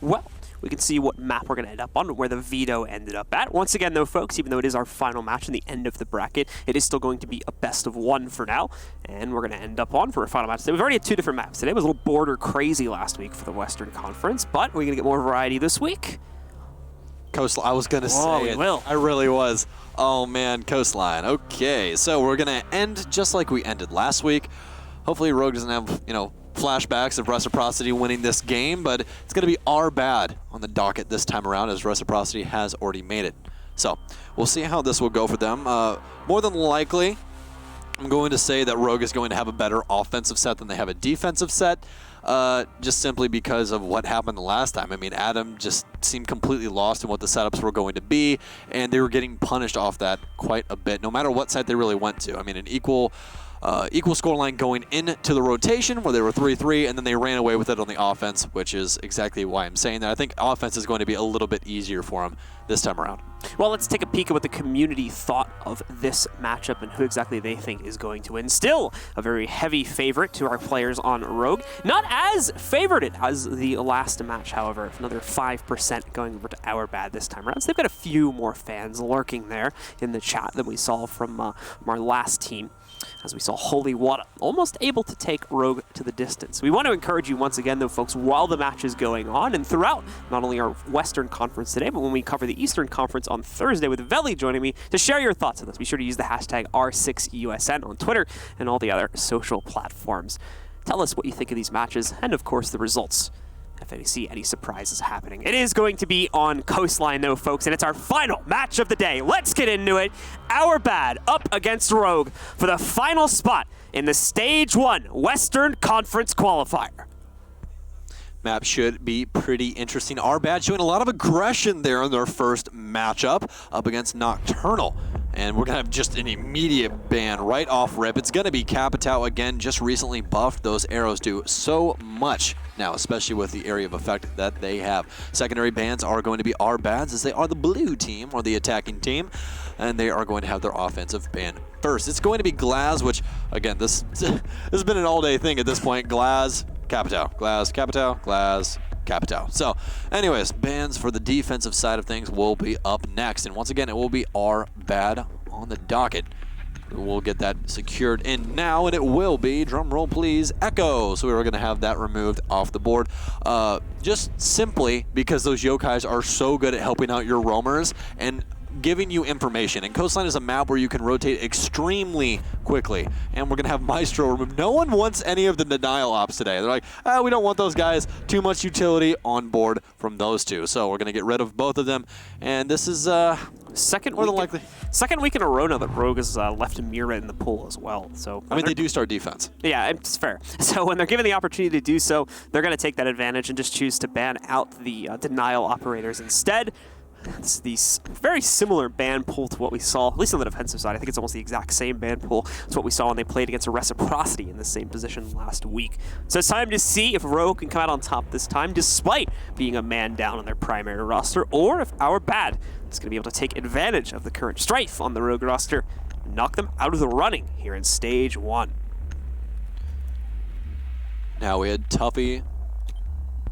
well, we can see what map we're going to end up on, where the veto ended up at. Once again, though, folks, even though it is our final match in the end of the bracket, it is still going to be a best of one for now, and we're going to end up on for a final match today. We've already had 2 different maps. Today was a little border crazy last week for the Western Conference, but we're going to get more variety this week. Coastline, I was going to say it. Will. I really was. Oh, man, Coastline. Okay, so we're going to end just like we ended last week. Hopefully Rogue doesn't have, flashbacks of Reciprocity winning this game, but it's going to be our bad on the docket this time around, as Reciprocity has already made it. So we'll see how this will go for them. More than likely, I'm going to say that Rogue is going to have a better offensive set than they have a defensive set, just simply because of what happened the last time. I mean, Adam just seemed completely lost in what the setups were going to be, and they were getting punished off that quite a bit, no matter what side they really went to. I mean, an equal scoreline going into the rotation where they were 3-3, and then they ran away with it on the offense, which is exactly why I'm saying that. I think offense is going to be a little bit easier for them this time around. Well, let's take a peek at what the community thought of this matchup and who exactly they think is going to win. Still a very heavy favorite to our players on Rogue. Not as favorited as the last match, however. Another 5% going over to our bad this time around. So they've got a few more fans lurking there in the chat than we saw from our last team, as we saw Holy Water almost able to take Rogue to the distance. We want to encourage you once again, though, folks, while the match is going on and throughout not only our Western Conference today, but when we cover the Eastern Conference on Thursday with Veli joining me, to share your thoughts on this. Be sure to use the hashtag R6USN on Twitter and all the other social platforms. Tell us what you think of these matches and, of course, the results. If you see any surprises happening. It is going to be on Coastline, though, folks, and it's our final match of the day. Let's get into it. Our bad up against Rogue for the final spot in the Stage 1 Western Conference qualifier. Map should be pretty interesting. Our bad showing a lot of aggression there in their first matchup up against Nocturnal. And we're going to have just an immediate ban right off rip. It's going to be Capitao again, just recently buffed. Those arrows do so much now, especially with the area of effect that they have. Secondary bans are going to be our bads, as they are the blue team, or the attacking team, and they are going to have their offensive ban first. It's going to be Glaz, which, again, this has been an all-day thing at this point. Glaz, Capitao, Glaz, Capitao, Glaz, Capitao. So, anyways, bans for the defensive side of things will be up next. And once again, it will be our bad on the docket. We'll get that secured in now, and it will be, drum roll please, Echo. So we were going to have that removed off the board. Just simply because those yokais are so good at helping out your roamers and giving you information. And Coastline is a map where you can rotate extremely quickly. And we're going to have Maestro removed. No one wants any of the denial ops today. They're like, we don't want those guys. Too much utility on board from those two. So we're going to get rid of both of them. And this is second more than likely. Second week in a row now that Rogue has left Mira in the pool as well. So I mean, they do start defense. Yeah, it's fair. So when they're given the opportunity to do so, they're going to take that advantage and just choose to ban out the denial operators instead. It's the very similar ban pool to what we saw, at least on the defensive side. I think it's almost the exact same ban pool as what we saw when they played against a Reciprocity in the same position last week. So it's time to see if Rogue can come out on top this time, despite being a man down on their primary roster, or if our bad is going to be able to take advantage of the current strife on the Rogue roster and knock them out of the running here in Stage 1. Now we had Tuffy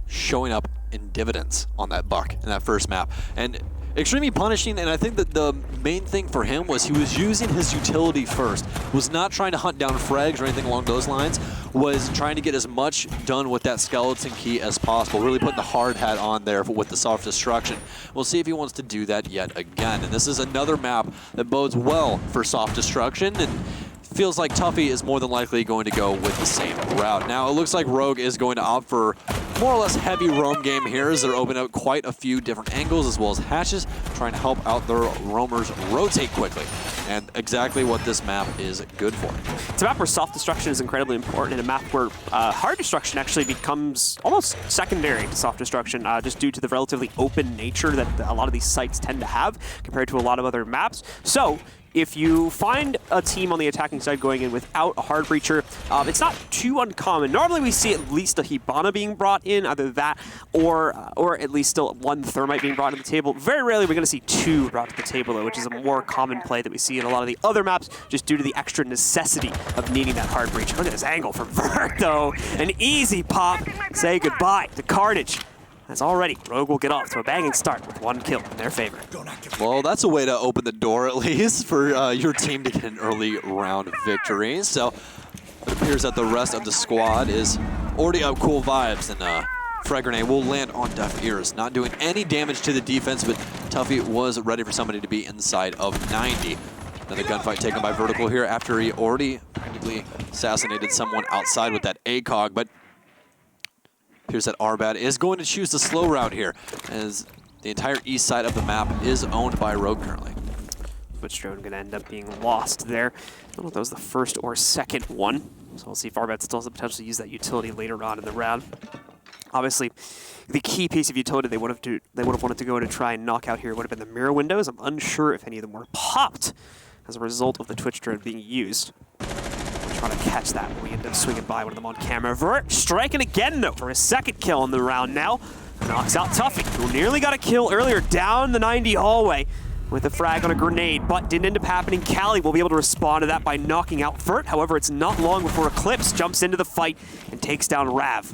showing up in dividends on that buck in that first map, and extremely punishing. And I think that the main thing for him was he was using his utility first, was not trying to hunt down frags or anything along those lines, was trying to get as much done with that skeleton key as possible, really put the hard hat on there with the soft destruction. We'll see if he wants to do that yet again. And this is another map that bodes well for soft destruction, and feels like Tuffy is more than likely going to go with the same route. Now, it looks like Rogue is going to opt for more or less heavy roam game here, as they're opening up quite a few different angles as well as hatches, trying to help out their roamers rotate quickly. And exactly what this map is good for. It's a map where soft destruction is incredibly important, and a map where hard destruction actually becomes almost secondary to soft destruction, just due to the relatively open nature that a lot of these sites tend to have compared to a lot of other maps. So if you find a team on the attacking side going in without a hard breacher, it's not too uncommon. Normally we see at least a Hibana being brought in, either that or at least still one Thermite being brought to the table. Very rarely we're going to see two brought to the table, though, which is a more common play that we see in a lot of the other maps, just due to the extra necessity of needing that hard breach. Look at this angle from Vert, though. An easy pop. Say goodbye to Carnage. as already Rogue will get off to a banging start with 1 kill in their favor. Well, that's a way to open the door, at least, for your team to get an early round victory. So it appears that the rest of the squad is already up cool vibes, and Frag Grenade will land on deaf ears, not doing any damage to the defense, but Tuffy was ready for somebody to be inside of 90. Another gunfight taken by Vertical here after he already practically assassinated someone outside with that ACOG, but appears that Arbad is going to choose the slow route here, as the entire east side of the map is owned by Rogue currently. Twitch drone going to end up being lost there. I don't know if that was the first or second one, so we'll see if Arbad still has the potential to use that utility later on in the round. Obviously, the key piece of utility they would have wanted to go in and try and knock out here would have been the mirror windows. I'm unsure if any of them were popped as a result of the Twitch drone being used. We're trying to catch that. We end up swinging by one of them on camera. Vert striking again, though, for his second kill in the round now. Knocks out Tuffy, who nearly got a kill earlier down the 90 hallway with a frag on a grenade, but didn't end up happening. Cali will be able to respond to that by knocking out Vert. However, it's not long before Eclipse jumps into the fight and takes down Rav.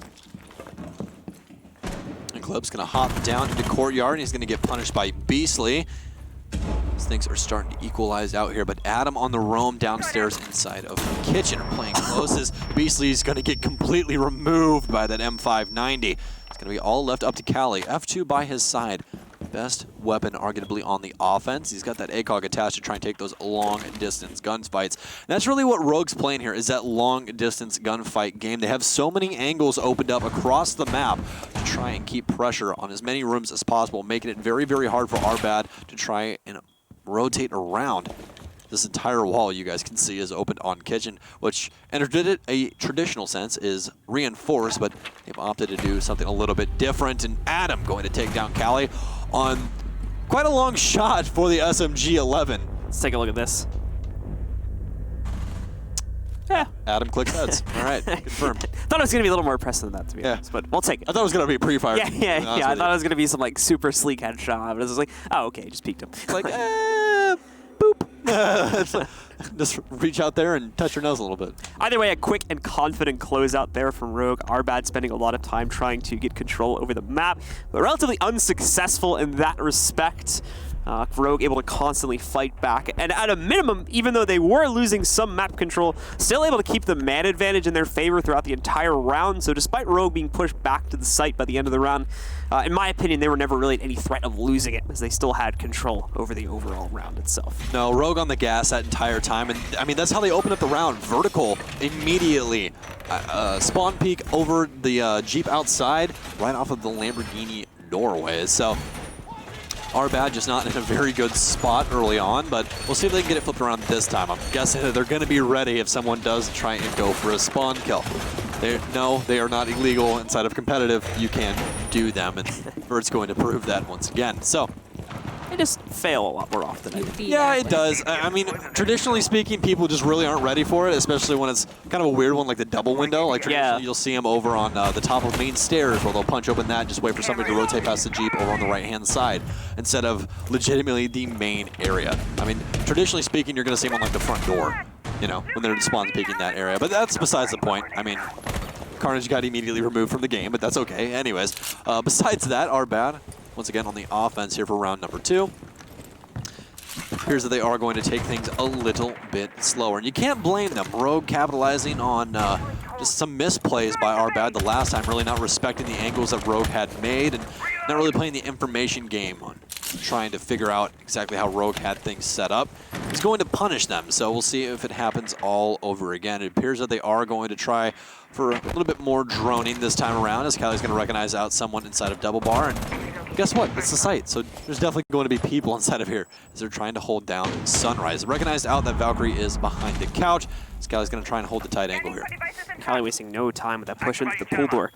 Eclipse gonna hop down into Courtyard, and he's gonna get punished by Beastly. These things are starting to equalize out here, but Adam on the roam downstairs inside of the kitchen are playing close as Beastly's gonna get completely removed by that M590. It's gonna be all left up to Cali. F2 by his side. Best weapon arguably on the offense. He's got that ACOG attached to try and take those long-distance gunfights. And that's really what Rogue's playing here, is that long-distance gunfight game. They have so many angles opened up across the map to try and keep pressure on as many rooms as possible, making it very, very hard for Arbad to try and rotate around. This entire wall, you guys can see, is opened on kitchen, which in a traditional sense is reinforced, but they've opted to do something a little bit different. And Adam going to take down Cali on quite a long shot for the SMG-11. Let's take a look at this. Yeah. Adam clicks heads. All right, confirmed. Thought it was going to be a little more impressive than that, to be honest, but we'll take it. I thought it was going to be a pre-fire. Yeah. I thought it was going to be some like super sleek headshot, but it was like, oh, okay, just peeked him. Like, boop. Just reach out there and touch your nose a little bit. Either way, a quick and confident closeout there from Rogue. Arbad spending a lot of time trying to get control over the map, but relatively unsuccessful in that respect. Rogue able to constantly fight back, and at a minimum, even though they were losing some map control, still able to keep the man advantage in their favor throughout the entire round. So despite Rogue being pushed back to the site by the end of the round, in my opinion, they were never really at any threat of losing it, as they still had control over the overall round itself. No, Rogue on the gas that entire time, and I mean, that's how they open up the round. Vertical immediately. Spawn peek over the Jeep outside, right off of the Lamborghini doorway. So Arbad just not in a very good spot early on, but we'll see if they can get it flipped around this time. I'm guessing that they're going to be ready if someone does try and go for a spawn kill. No, they are not illegal inside of competitive. You can do them, and Vert's going to prove that once again. So They just fail a lot more often, I think. Yeah, it does. I mean, traditionally speaking, people just really aren't ready for it, especially when it's kind of a weird one like the double window. Like traditionally, you'll see them over on the top of main stairs where they'll punch open that and just wait for somebody to rotate past the Jeep over on the right-hand side instead of legitimately the main area. I mean, traditionally speaking, you're going to see them on like the front door, you know, when they're spawn peeking that area. But that's besides the point. I mean, Carnage got immediately removed from the game, but that's okay. Anyways, besides that, Arbad, once again on the offense here for round number 2. Appears that they are going to take things a little bit slower. And you can't blame them. Rogue capitalizing on just some misplays by Arbad the last time, really not respecting the angles that Rogue had made and not really playing the information game on trying to figure out exactly how Rogue had things set up. He's going to punish them, so we'll see if it happens all over again. It appears that they are going to try for a little bit more droning this time around, as Callie's going to recognize out someone inside of Double Bar, and guess what? It's the site, so there's definitely going to be people inside of here as they're trying to hold down Sunrise. Recognized out that Valkyrie is behind the couch. Callie's going to try and hold the tight angle here. Callie wasting no time with that push into the pool door,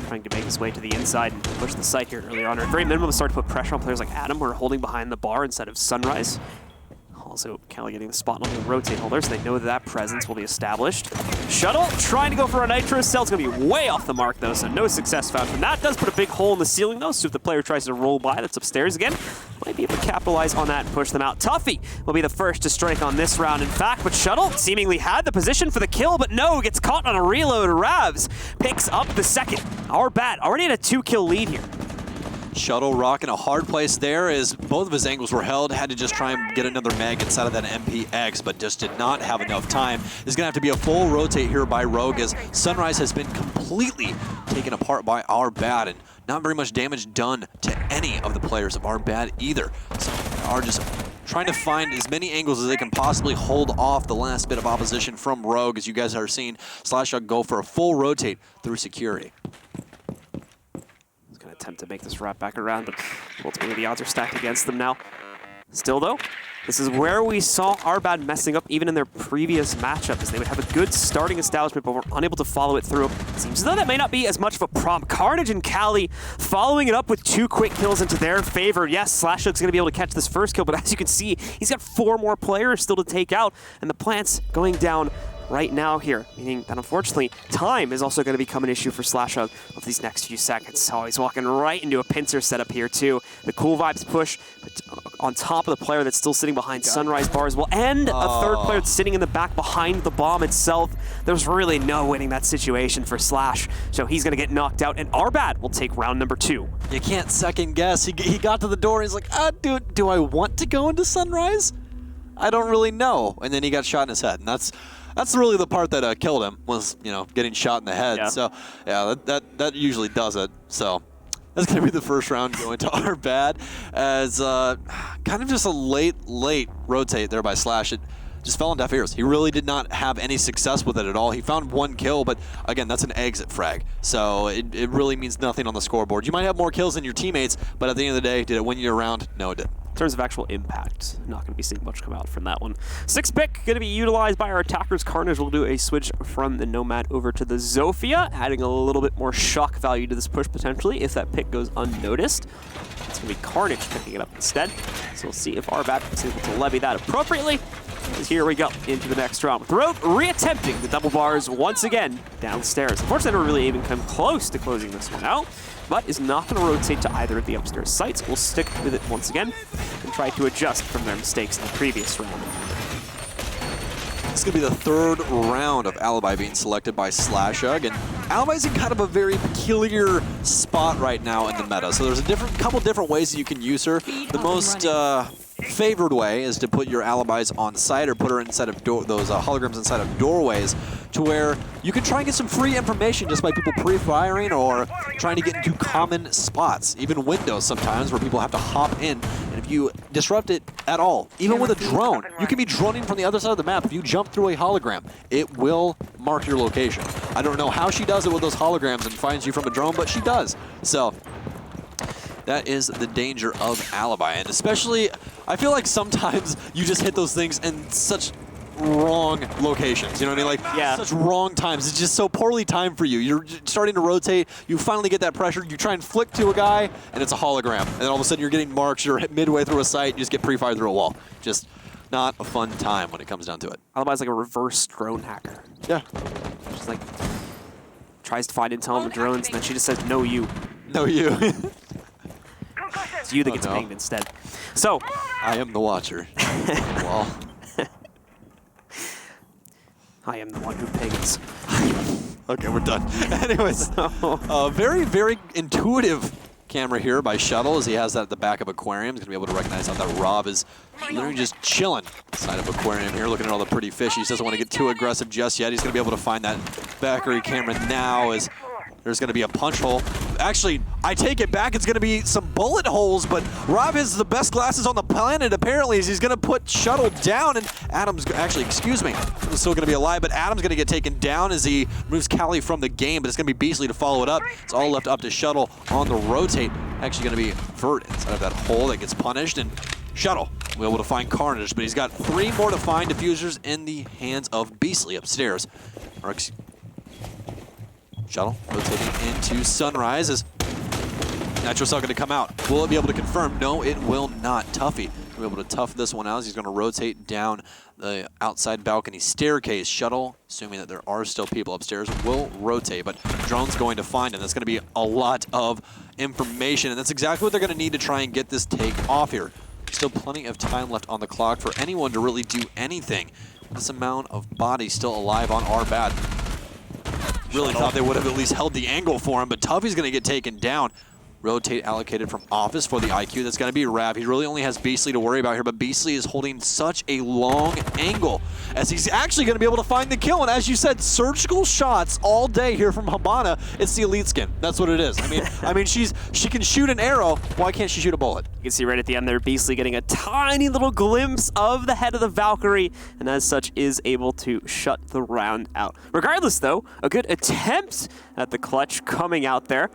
trying to make his way to the inside and push the site here early on. Or at very minimum, start to put pressure on players like Adam, who are holding behind the bar instead of Sunrise. Also, Callie getting the spot on the rotate holder, so they know that presence will be established. Shuttle trying to go for a Nitro Cell. It's going to be way off the mark, though, so no success found from that. Does put a big hole in the ceiling, though, so if the player tries to roll by, that's upstairs again. Might be able to capitalize on that and push them out. Tuffy will be the first to strike on this round, in fact, but Shuttle seemingly had the position for the kill, but no, gets caught on a reload. Ravs picks up the second. Arbad already had a 2-kill lead here. Shuttle Rock in a hard place there as both of his angles were held. Had to just try and get another mag inside of that MPX, but just did not have enough time. There's going to have to be a full rotate here by Rogue as Sunrise has been completely taken apart by our bad, and not very much damage done to any of the players of our bad either. So they are just trying to find as many angles as they can possibly hold off the last bit of opposition from Rogue, as you guys are seeing Slashhog go for a full rotate through security. He's going to attempt to make this wrap back around, but ultimately the odds are stacked against them now. Still though, this is where we saw our bad messing up even in their previous matchup, as they would have a good starting establishment but were unable to follow it through. Seems as though that may not be as much of a problem. Carnage and Cali following it up with 2 quick kills into their favor. Yes, Slashhook's going to be able to catch this first kill, but as you can see, he's got 4 more players still to take out, and the plant's going down right now here, meaning that unfortunately time is also going to become an issue for Slashhog of these next few seconds. So he's walking right into a pincer setup here too. The cool vibes push, but on top of the player that's still sitting behind Sunrise bars will end a third player that's sitting in the back behind the bomb itself. There's really no winning that situation for Slash, so he's going to get knocked out, and Arbad will take round number 2. You can't second guess. He got to the door and he's like, do I want to go into Sunrise? I don't really know. And then he got shot in his head, and that's really the part that killed him, was, you know, getting shot in the head. Yeah. So yeah, that usually does it. So that's going to be the first round going to our bad, as kind of just a late rotate there by Slash. It just fell on deaf ears. He really did not have any success with it at all. He found 1 kill, but again, that's an exit frag. So it really means nothing on the scoreboard. You might have more kills than your teammates, but at the end of the day, did it win you a round? No, it didn't. In terms of actual impact, not going to be seeing much come out from that one. 6th pick going to be utilized by our attackers. Carnage will do a switch from the Nomad over to the Zofia, adding a little bit more shock value to this push potentially if that pick goes unnoticed. It's going to be Carnage picking it up instead. So we'll see if Arbad is able to levy that appropriately. As here we go into the next round with Rogue reattempting the double bars once again downstairs. Unfortunately, they never really even come close to closing this one out, but is not going to rotate to either of the upstairs sites. We'll stick with it once again and try to adjust from their mistakes in the previous round. This is going to be the 3rd round of Alibi being selected by Slashhog, and Alibi's in kind of a very peculiar spot right now in the meta. So there's a couple different ways that you can use her. The most favored way is to put your alibis on site, or put her inside of those holograms inside of doorways, to where you can try and get some free information just by people pre-firing or trying to get into common spots, even windows sometimes where people have to hop in. And if you disrupt it at all, even with a drone, you can be droning from the other side of the map. If you jump through a hologram, it will mark your location. I don't know how she does it with those holograms and finds you from a drone, but she does. So that is the danger of Alibi, and especially, I feel like sometimes you just hit those things in such wrong locations, you know what I mean? Like, yeah, such wrong times. It's just so poorly timed for you. You're starting to rotate, you finally get that pressure, you try and flick to a guy, and it's a hologram. And then all of a sudden you're getting marks, you're midway through a site, you just get pre-fired through a wall. Just not a fun time when it comes down to it. Alibi's like a reverse drone hacker. Yeah. She's like, tries to find intel on the drones, and then she just says, no you. No you. It's you that gets pinged instead. So I am the watcher. Well, I am the one who pings. Okay, we're done. Anyways, very, very intuitive camera here by Shuttle, as he has that at the back of Aquarium. He's going to be able to recognize how that Rob is literally just chilling inside of Aquarium here, looking at all the pretty fish. He doesn't want to get too aggressive just yet. He's going to be able to find that Valkyrie camera now, as there's going to be a punch hole. Actually, I take it back. It's going to be some bullet holes, but Rob has the best glasses on the planet, apparently, as he's going to put Shuttle down, and Adam's, actually, excuse me, he's still going to be alive, but Adam's going to get taken down as he moves Cali from the game, but it's going to be Beastly to follow it up. It's all left up to Shuttle on the rotate. Actually going to be Vert inside of that hole that gets punished, and Shuttle will be able to find Carnage, but he's got 3 more to find diffusers in the hands of Beastly upstairs. Shuttle rotating into Sunrise as Nitro Cell going to come out. Will it be able to confirm? No, it will not. Tuffy will be able to tough this one out as he's going to rotate down the outside balcony staircase. Shuttle, assuming that there are still people upstairs, will rotate, but Drone's going to find him. That's going to be a lot of information, and that's exactly what they're going to need to try and get this take off here. Still plenty of time left on the clock for anyone to really do anything. This amount of bodies still alive on our bad. Really thought they would have at least held the angle for him, but Tuffy's going to get taken down. rotate allocated from Office for the IQ. That's going to be Rav. He really only has Beastly to worry about here, but Beastly is holding such a long angle as he's actually going to be able to find the kill. And as you said, surgical shots all day here from Habana. It's the elite skin. That's what it is. I mean, she can shoot an arrow. Why can't she shoot a bullet? You can see right at the end there, Beastly getting a tiny little glimpse of the head of the Valkyrie, and as such is able to shut the round out. Regardless, though, a good attempt at the clutch coming out there.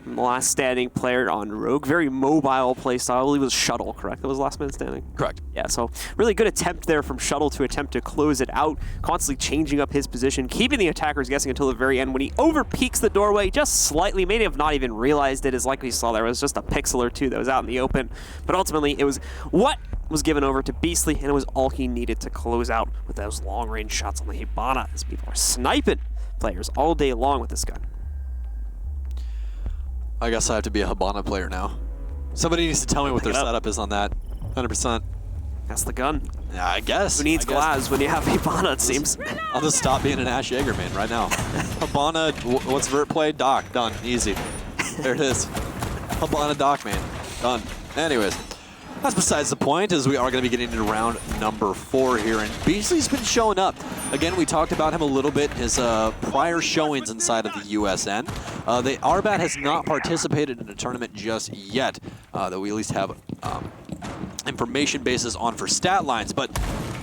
The last standing player on Rogue. Very mobile playstyle. I believe it was Shuttle, correct? That was last man standing? Correct. Yeah, so really good attempt there from Shuttle to attempt to close it out, constantly changing up his position, keeping the attackers guessing until the very end when he over-peeks the doorway just slightly. May have not even realized it, as like we saw there was just a pixel or two that was out in the open. But ultimately, it was what was given over to Beastly, and it was all he needed to close out with those long-range shots on the Hibana, as people are sniping players all day long with this gun. I guess I have to be a Habana player now. Somebody needs to tell me what their setup is on that. 100%. That's the gun. Yeah, I guess. Who needs glass when you have Hibana, it seems? I'll just stop being an Ash Jaeger man right now. Habana, what's vert play? Doc, done, easy. There it is. Habana Doc man, done. Anyways, that's besides the point, as we are going to be getting into round number 4 here, and Beastly's been showing up. Again, we talked about him a little bit in his prior showings inside of the USN. The RBAT has not participated in a tournament just yet, that we at least have information bases on for stat lines, but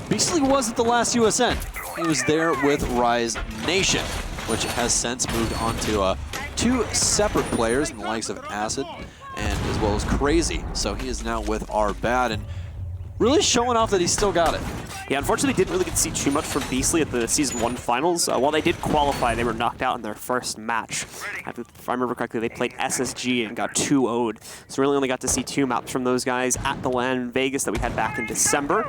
Beastly was at the last USN. He was there with Rise Nation, which has since moved on to 2 separate players in the likes of Acid and as well as Crazy. So he is now with RBAT and really showing off that he's still got it. Yeah, unfortunately, didn't really get to see too much from Beastly at the Season 1 finals. While they did qualify, they were knocked out in their first match. If I remember correctly, they played SSG and got 2-0'd. So really only got to see 2 maps from those guys at the LAN in Vegas that we had back in December.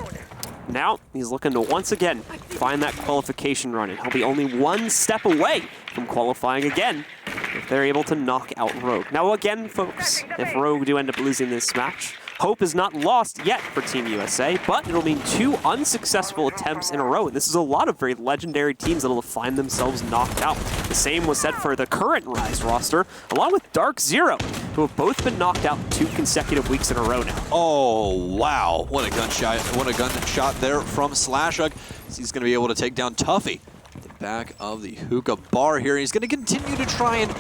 Now, he's looking to once again find that qualification run, and he'll be only 1 step away from qualifying again if they're able to knock out Rogue. Now again, folks, if Rogue do end up losing this match, hope is not lost yet for Team USA, but it'll mean 2 unsuccessful attempts in a row. And this is a lot of very legendary teams that'll find themselves knocked out. The same was said for the current Rise roster, along with Dark Zero, who have both been knocked out 2 consecutive weeks in a row now. Oh, wow. What a gunshot there from Slashug. He's going to be able to take down Tuffy at the back of the hookah bar here. He's going to continue to try and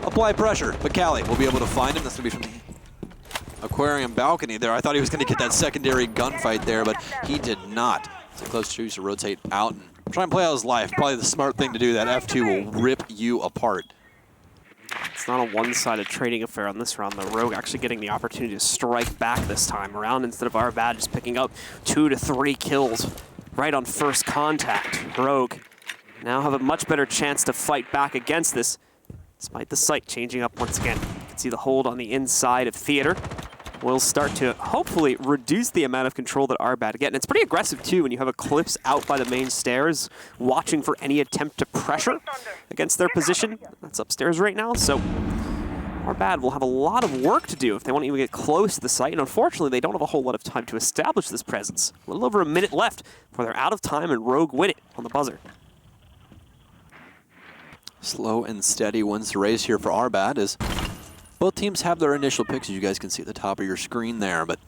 apply pressure, but Callie will be able to find him. That's going to be from the aquarium balcony there. I thought he was going to get that secondary gunfight there, but he did not. So close choose to rotate out and try and play out his life. Probably the smart thing to do. That F2 will rip you apart. It's not a one-sided trading affair on this round. The Rogue actually getting the opportunity to strike back this time around instead of RBAT just picking up 2 to 3 kills right on first contact. Rogue now have a much better chance to fight back against this, despite the site changing up once again. You can see the hold on the inside of Theater will start to hopefully reduce the amount of control that RBAT get. And it's pretty aggressive too when you have Eclipse out by the main stairs, watching for any attempt to pressure against their position. That's upstairs right now, so RBAT will have a lot of work to do if they want to even get close to the site. And unfortunately, they don't have a whole lot of time to establish this presence. A little over a minute left before they're out of time and Rogue win it on the buzzer. Slow and steady wins the race here for RBAT as both teams have their initial picks, as you guys can see at the top of your screen there, but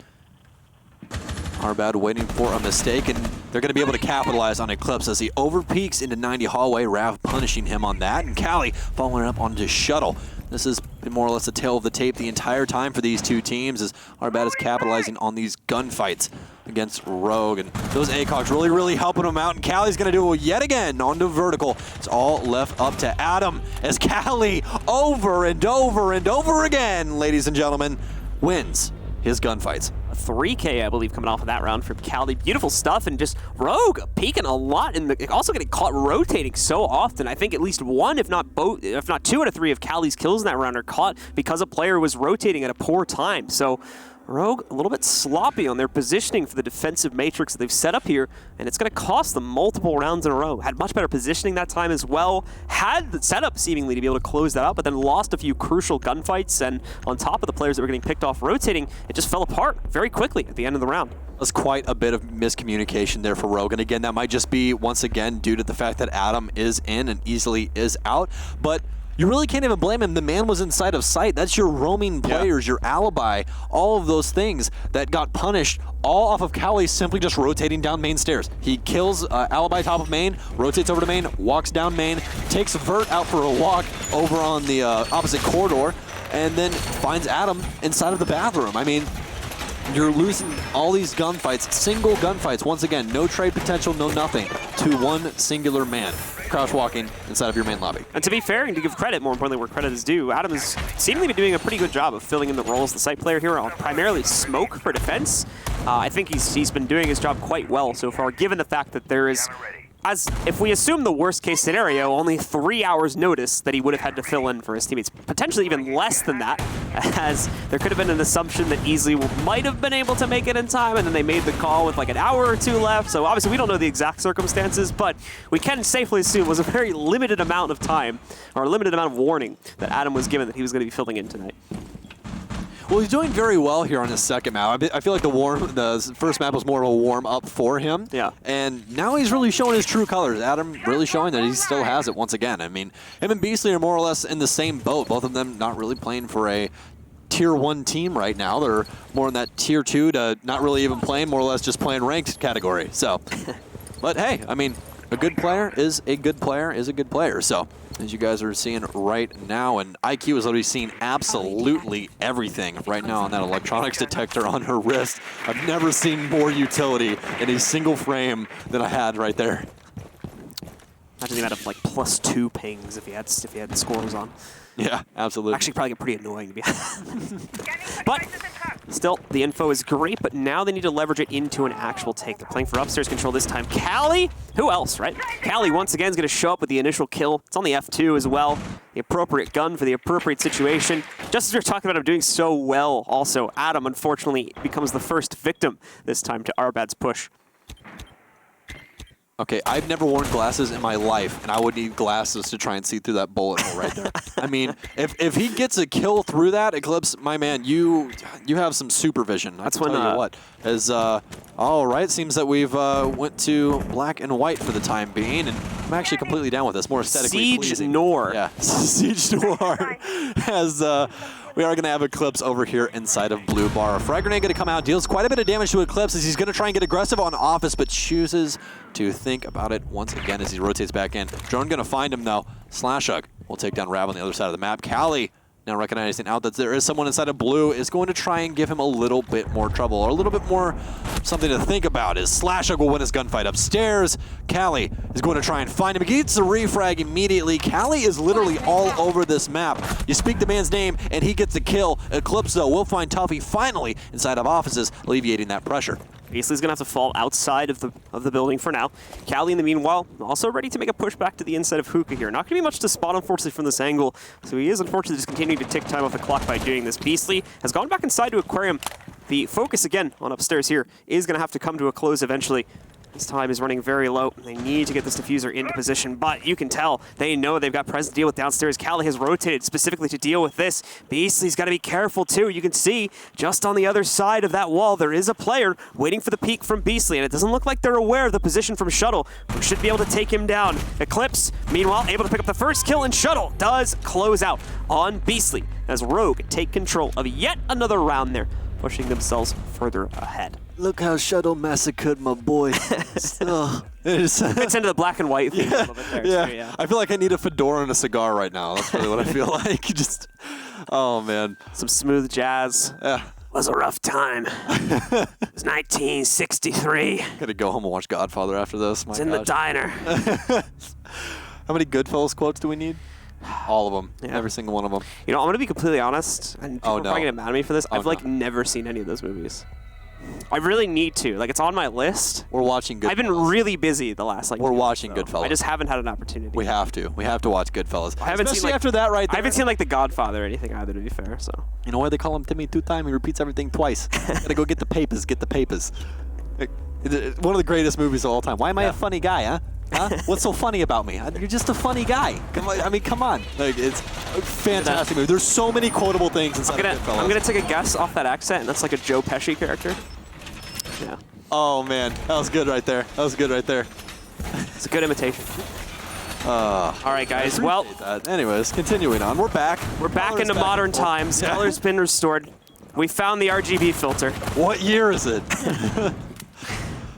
RBAT waiting for a mistake, and they're going to be able to capitalize on Eclipse as he overpeaks into 90 hallway. Rav punishing him on that, and Callie following up onto Shuttle. This has been more or less a tale of the tape the entire time for these 2 teams as RBAT is capitalizing on these gunfights against Rogue, and those ACOGs really helping them out, and Callie's going to do it yet again onto vertical. It's all left up to Adam as Callie over and over again, ladies and gentlemen, wins his gunfights. A 3K, I believe, coming off of that round from Callie. Beautiful stuff, and just Rogue peeking a lot, and also getting caught rotating so often. I think at least 1, if not 2 out of 3 of Callie's kills in that round are caught because a player was rotating at a poor time. So Rogue a little bit sloppy on their positioning for the defensive matrix that they've set up here, and it's going to cost them multiple rounds in a row. Had much better positioning that time as well. Had the setup seemingly to be able to close that out, but then lost a few crucial gunfights, and on top of the players that were getting picked off rotating, it just fell apart very quickly at the end of the round. That's quite a bit of miscommunication there for Rogue, and again, that might just be, once again, due to the fact that Adam is in and easily is out, but You really can't even blame him. The man was inside of sight. That's your roaming players, your alibi, all of those things that got punished all off of Callie simply just rotating down main stairs. He kills alibi top of main, rotates over to main, walks down main, takes Vert out for a walk over on the opposite corridor, and then finds Adam inside of the bathroom. I mean, you're losing all these gunfights, single gunfights. Once again, no trade potential, no nothing, to one singular man. Crouch walking inside of your main lobby. And to be fair and to give credit, more importantly where credit is due, Adam has seemingly been doing a pretty good job of filling in the roles the site player here on primarily smoke for defense. I think he's been doing his job quite well so far, given the fact that there is, as if we assume the worst case scenario, only 3 hours notice that he would have had to fill in for his teammates. Potentially even less than that, as there could have been an assumption that Easley might have been able to make it in time, and then they made the call with like an hour or two left. So obviously we don't know the exact circumstances, but we can safely assume it was a very limited amount of time, or a limited amount of warning that Adam was given that he was going to be filling in tonight. Well, he's doing very well here on his second map. I feel like the first map was more of a warm-up for him. Yeah. And now he's really showing his true colors. Adam really showing that he still has it once again. I mean, him and Beastly are more or less in the same boat. Both of them not really playing for a Tier 1 team right now. They're more in that Tier 2 to not really even playing, more or less just playing ranked category. So, but hey, I mean, a good player is a good player is a good player. So, as you guys are seeing right now, and IQ is already seeing absolutely everything right now on that electronics detector on her wrist. I've never seen more utility in a single frame than I had right there. Imagine the amount of like +2 pings if he had the scores on. Yeah, absolutely. Actually, probably get pretty annoying to be honest. But still, the info is great, but now they need to leverage it into an actual take. They're playing for upstairs control this time. Callie, who else, right? Callie once again is going to show up with the initial kill. It's on the F2 as well. The appropriate gun for the appropriate situation. Just as we were talking about him doing so well, also, Adam, unfortunately, becomes the first victim this time to Arbad's push. Okay, I've never worn glasses in my life, and I would need glasses to try and see through that bullet hole right there. I mean, if he gets a kill through that, Eclipse, my man, you have some supervision. That's when tell you what. As all right, seems that we've went to black and white for the time being, and I'm actually completely down with this. More aesthetically pleasing. Noir. Yeah, Siege Noir. As we are going to have Eclipse over here inside of Blue Bar. Frag Grenade going to come out, deals quite a bit of damage to Eclipse as he's going to try and get aggressive on Office, but chooses to think about it once again as he rotates back in. Drone going to find him though. Slash Hug will take down Rav on the other side of the map. Callie, now recognizing out that there is someone inside of Blue, is going to try and give him a little bit more trouble, or a little bit more something to think about. Is Slash Hug will win his gunfight upstairs. Callie is going to try and find him. He gets the refrag immediately. Callie is literally all over this map. You speak the man's name, and he gets the kill. Eclipse, though, will find Tuffy finally inside of offices, alleviating that pressure. Beastly's going to have to fall outside of the building for now. Callie, in the meanwhile, also ready to make a push back to the inside of Hookah here. Not going to be much to spot, unfortunately, from this angle, so he is, unfortunately, just continuing to tick time off the clock by doing this. Beastly has gone back inside to Aquarium. The focus, again, on upstairs here is going to have to come to a close eventually. This time is running very low. They need to get this diffuser into position, but you can tell they know they've got presence to deal with downstairs. Callie has rotated specifically to deal with this. Beastly's got to be careful too. You can see just on the other side of that wall, there is a player waiting for the peek from Beastly, and it doesn't look like they're aware of the position from Shuttle, who should be able to take him down. Eclipse, meanwhile, able to pick up the first kill, and Shuttle does close out on Beastly as Rogue take control of yet another round there, pushing themselves further ahead. Look how Shuttle massacred my boy. Fits into the black and white thing a little bit there. Yeah. Too, yeah. I feel like I need a fedora and a cigar right now. That's really what I feel like. Just, oh man. Some smooth jazz. Yeah. Was a rough time. It was 1963. Gotta go home and watch Godfather after this. It's in the diner. How many Goodfellas quotes do we need? All of them. Yeah. Every single one of them. You know, I'm gonna be completely honest, and people are probably gonna get mad at me for this. I've like never seen any of those movies. I really need to. Like, it's on my list. We're watching Goodfellas. I've been really busy the last We're watching Goodfellas. I just haven't had an opportunity. We have to. We have to watch Goodfellas. I haven't seen after that right there. I haven't seen like The Godfather or anything either, to be fair. So you know why they call him Timmy two-time? He repeats everything twice. Gotta go get the papers. Get the papers. One of the greatest movies of all time. Why am I a funny guy, huh? Huh? What's so funny about me? You're just a funny guy. I mean, come on. Like, it's a fantastic movie. There's so many quotable things inside of Goodfellas. I'm gonna take a guess off that accent, and that's like a Joe Pesci character. Yeah. Oh man, that was good right there. That was good right there. It's a good imitation. All right, guys. Well, anyways, continuing on. We're back. We're back into modern times. Yeah. Color's been restored. We found the RGB filter. What year is it?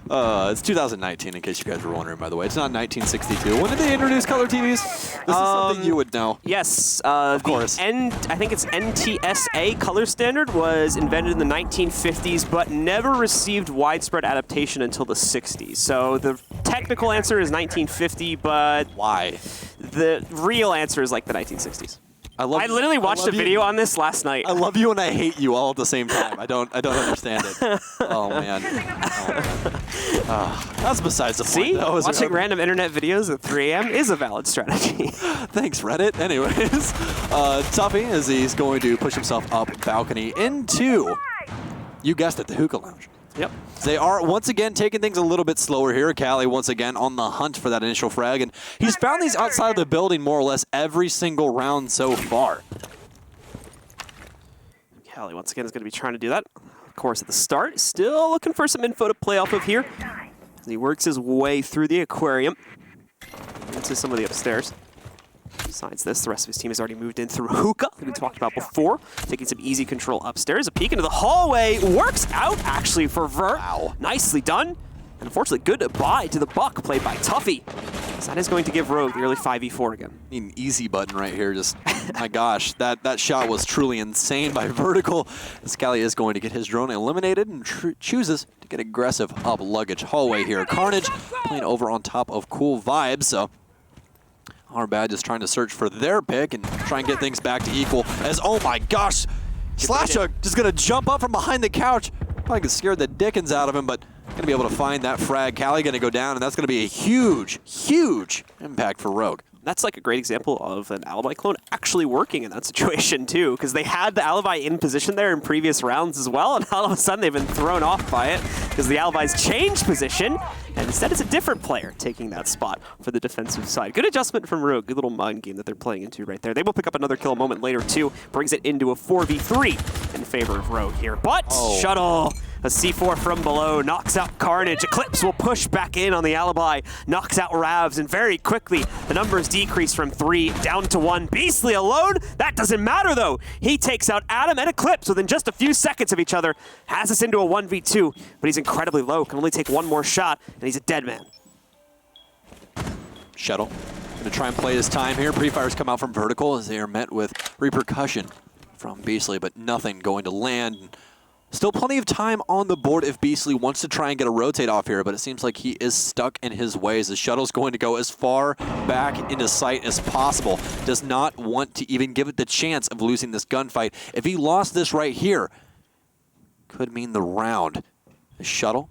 It's 2019, in case you guys were wondering, by the way. It's not 1962. When did they introduce color TVs? This is something you would know. Yes. Of course. I think it's NTSA color standard was invented in the 1950s, but never received widespread adaptation until the 60s. So the technical answer is 1950, but why? The real answer is like the 1960s. I literally watched a video on this last night. I love you and I hate you all at the same time. I don't understand it. Oh man. That's besides the point. See, though, watching random internet videos at 3 a.m. is a valid strategy. Thanks, Reddit. Anyways, Tuffy, as he's going to push himself up balcony into, you guessed it, the hookah lounge. Yep. They are, once again, taking things a little bit slower here. Callie, once again, on the hunt for that initial frag. And he's found these outside of the building more or less every single round so far. Callie, once again, is going to be trying to do that. Of course, at the start, still looking for some info to play off of here. As he works his way through the aquarium into some of the upstairs. Besides this, the rest of his team has already moved in through hookah, like we talked about before, taking some easy control upstairs. A peek into the hallway works out, actually, for Ver. Wow. Nicely done. And unfortunately, goodbye to the buck, played by Tuffy. So that is going to give Rogue the early 5v4 again. An easy button right here. Just, my gosh, that shot was truly insane by Vertical. As Callie is going to get his drone eliminated and chooses to get aggressive up luggage hallway here. Carnage playing over on top of Cool Vibes. So our bad just trying to search for their pick and try and get things back to equal. As, oh my gosh, Slashhook just going to jump up from behind the couch. Probably could scare the dickens out of him, but going to be able to find that frag. Callie going to go down, and that's going to be a huge, huge impact for Rogue. That's like a great example of an Alibi clone actually working in that situation too, because they had the Alibi in position there in previous rounds as well, and all of a sudden they've been thrown off by it because the Alibi's changed position, and instead it's a different player taking that spot for the defensive side. Good adjustment from Rogue, good little mind game that they're playing into right there. They will pick up another kill a moment later too, brings it into a 4v3 in favor of Rogue here, but Shuttle, a C4 from below, knocks out Carnage. Eclipse will push back in on the Alibi, knocks out Ravs, and very quickly the numbers decrease from 3 down to 1. Beastly alone, that doesn't matter though. He takes out Adam and Eclipse within just a few seconds of each other, has us into a 1v2, but he's incredibly low, can only take one more shot, and he's a dead man. Shuttle going to try and play his time here. Pre-fires come out from Vertical as they are met with repercussion from Beastly, but nothing going to land. Still plenty of time on the board if Beastly wants to try and get a rotate off here, but it seems like he is stuck in his ways. The Shuttle's going to go as far back into sight as possible. Does not want to even give it the chance of losing this gunfight. If he lost this right here, could mean the round. The Shuttle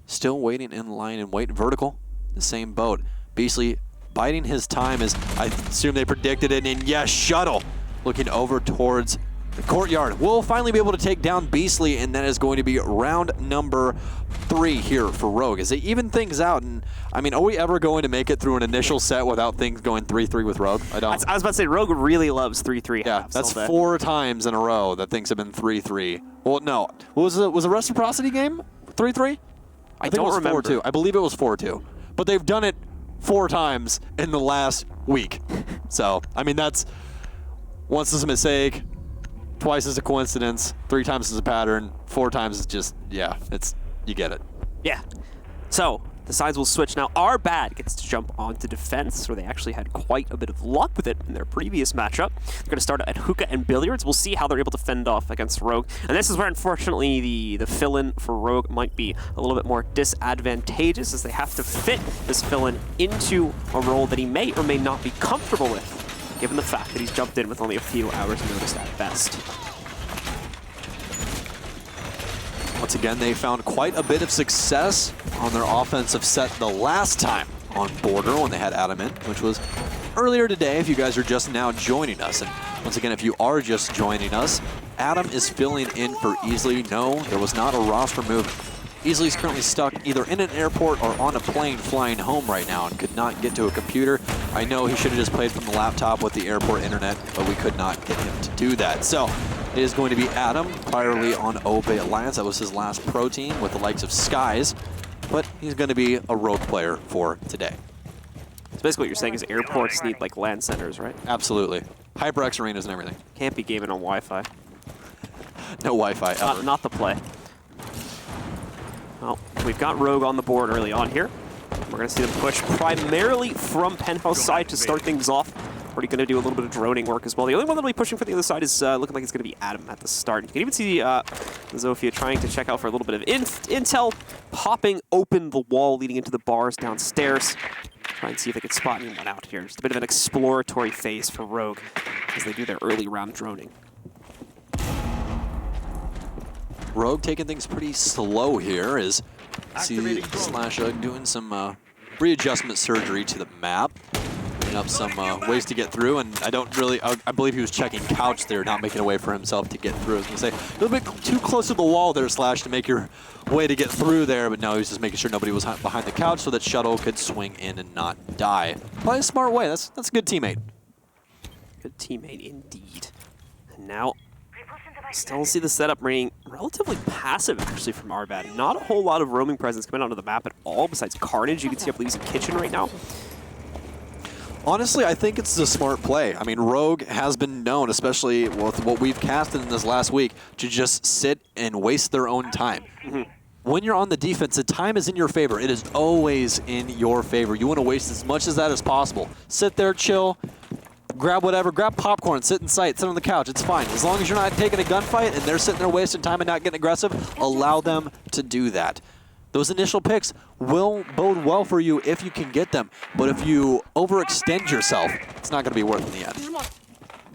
still waiting in line and wait. Vertical, the same boat. Beastly biding his time as I assume they predicted it, and yes, Shuttle looking over towards the courtyard. We'll finally be able to take down Beastly, and that is going to be round number 3 here for Rogue as they even things out. And I mean, are we ever going to make it through an initial set without things going 3-3 with Rogue? I don't. I was about to say, Rogue really loves 3-3 Yeah, that's 4 times in a row that things have been 3-3. Well, no. Was a reciprocity game 3-3? I think don't it was remember. 4-2. I believe it was 4-2. But they've done it 4 times in the last week. So, I mean, that's once is a mistake, twice is a coincidence, 3 times is a pattern, 4 times is just, yeah, it's, you get it. Yeah. So, the sides will switch now. Our bad gets to jump onto defense, where they actually had quite a bit of luck with it in their previous matchup. They're going to start at hookah and billiards. We'll see how they're able to fend off against Rogue. And this is where, unfortunately, the fill-in for Rogue might be a little bit more disadvantageous, as they have to fit this fill-in into a role that he may or may not be comfortable with, given the fact that he's jumped in with only a few hours notice at best. Once again, they found quite a bit of success on their offensive set the last time on Border when they had Adam in, which was earlier today if you guys are just now joining us. And once again, if you are just joining us, Adam is filling in for Easley. No, there was not a roster move. Easley's currently stuck either in an airport or on a plane flying home right now and could not get to a computer. I know he should have just played from the laptop with the airport internet, but we could not get him to do that. So it is going to be Adam, priorly on Obey Alliance. That was his last pro team with the likes of Skies, but he's going to be a rogue player for today. So basically what you're saying is airports need like land centers, right? Absolutely. HyperX arenas and everything. Can't be gaming on Wi-Fi. No Wi-Fi ever. Not the play. Well, we've got Rogue on the board early on here. We're going to see them push primarily from Penthouse side to start things off. Already going to do a little bit of droning work as well. The only one that'll be pushing for the other side is looking like it's going to be Adam at the start. You can even see Zofia trying to check out for a little bit of intel, popping open the wall leading into the bars downstairs. Try and see if they can spot anyone out here. Just a bit of an exploratory phase for Rogue as they do their early round droning. Rogue taking things pretty slow here as see Slash doing some readjustment surgery to the map. Putting up some ways to get through, and I believe he was checking couch there, not making a way for himself to get through. I was going to say, a little bit too close to the wall there, Slash, to make your way to get through there, but no, he was just making sure nobody was behind the couch so that Shuttle could swing in and not die. Probably a smart way. That's a good teammate. Good teammate indeed. And now, still see the setup remaining relatively passive, actually, from Arbad. Not a whole lot of roaming presence coming onto the map at all, besides Carnage. You can see, I believe, he's in Kitchen right now. Honestly, I think it's a smart play. I mean, Rogue has been known, especially with what we've casted in this last week, to just sit and waste their own time. When you're on the defense, the time is in your favor. It is always in your favor. You want to waste as much of that as possible. Sit there, chill, grab whatever, grab popcorn, sit in sight, sit on the couch. It's fine. As long as you're not taking a gunfight and they're sitting there wasting time and not getting aggressive, allow them to do that. Those initial picks will bode well for you if you can get them, but if you overextend yourself, it's not going to be worth it in the end.